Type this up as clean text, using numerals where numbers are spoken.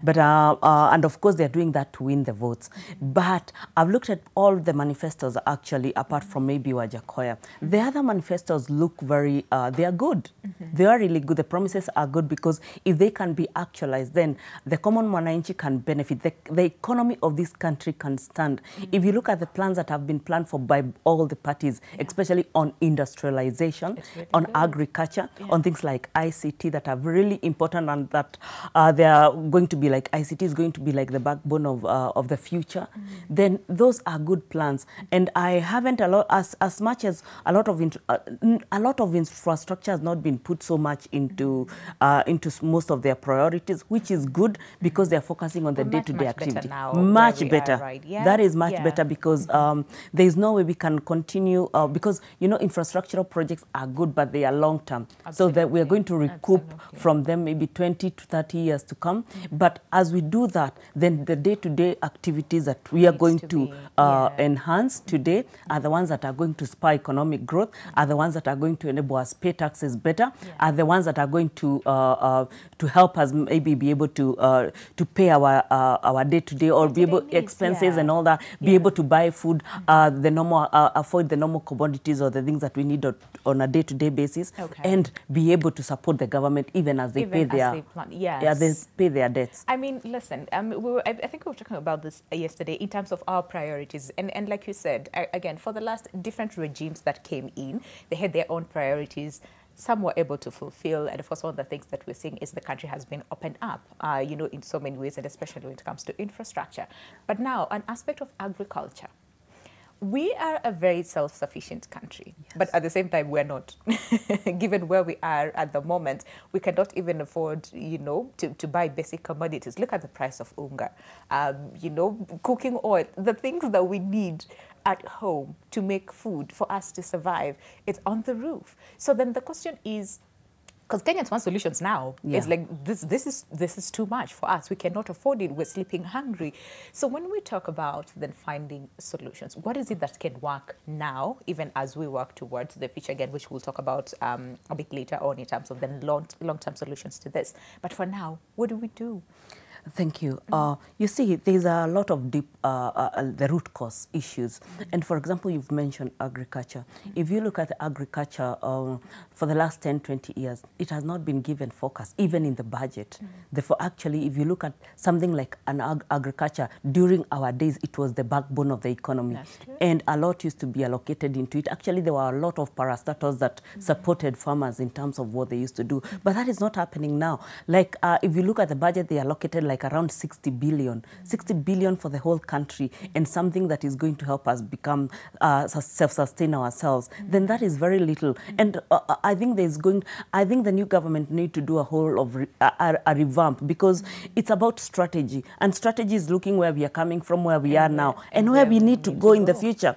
But and of course, they're doing that to win the votes. But I've looked at all the manifestos actually, apart from maybe Wajakoya. The other manifestos look very, they are good. They are really good. The promises are good because if they can be actualized, then the common mwananchi can benefit. The economy of this country can stand. If you look at the plans that have been planned for by all the parties, especially on industrialization, really on good. agriculture, on things like ICT that are really important and that they are going to be like ICT is going to be like the backbone of the future, then those are good plans. And I haven't as much as a lot of infrastructure has not been put so much into most of their priorities, which is good because they're focusing on the day-to-day activity. Much better. Right? Yeah? That is much better because there is no way we can continue because infrastructural projects are good, but they are long-term. So that we are going to recoup from them maybe 20 to 30 years to come. But as we do that, then the day-to-day activities that we are going to enhance today are the ones that are going to spur economic growth, are the ones that are going to enable us pay taxes better, are the ones that are going to help us maybe be able to pay our day-to-day or be able expenses and all that, be able to buy food, the normal afford the normal commodities or the things that we need on a day-to-day basis, and be able to support the government even as they pay their debts. I mean, listen, I think we were talking about this yesterday in terms of our priorities. And like you said, again, for the last different regimes that came in, they had their own priorities. Some were able to fulfill. And of course, one of the things that we're seeing is the country has been opened up, in so many ways, and especially when it comes to infrastructure. But now, an aspect of agriculture. We are a very self-sufficient country, but at the same time, we're not. Given where we are at the moment, we cannot even afford, to buy basic commodities. Look at the price of unga, cooking oil, the things that we need at home to make food for us to survive. It's on the roof. So then the question is, because Kenyans want solutions now. It's like, this is too much for us. We cannot afford it. We're sleeping hungry. So when we talk about then finding solutions, what is it that can work now, even as we work towards the future again, which we'll talk about a bit later on in terms of the long-term solutions to this. But for now, what do we do? Thank you. You see, there's a lot of deep, the root cause issues. And for example, you've mentioned agriculture. If you look at agriculture for the last 10, 20 years, it has not been given focus, even in the budget. Therefore, actually, if you look at something like an agriculture, during our days, it was the backbone of the economy. And a lot used to be allocated into it. Actually, there were a lot of parastatals that supported farmers in terms of what they used to do. But that is not happening now. Like, if you look at the budget, they allocated like around 60 billion for the whole country, and something that is going to help us become self-sustain ourselves, then that is very little. And I think the new government need to do a whole of a revamp, because it's about strategy, and strategy is looking where we are coming from, where we are now, and where we need to go in the future.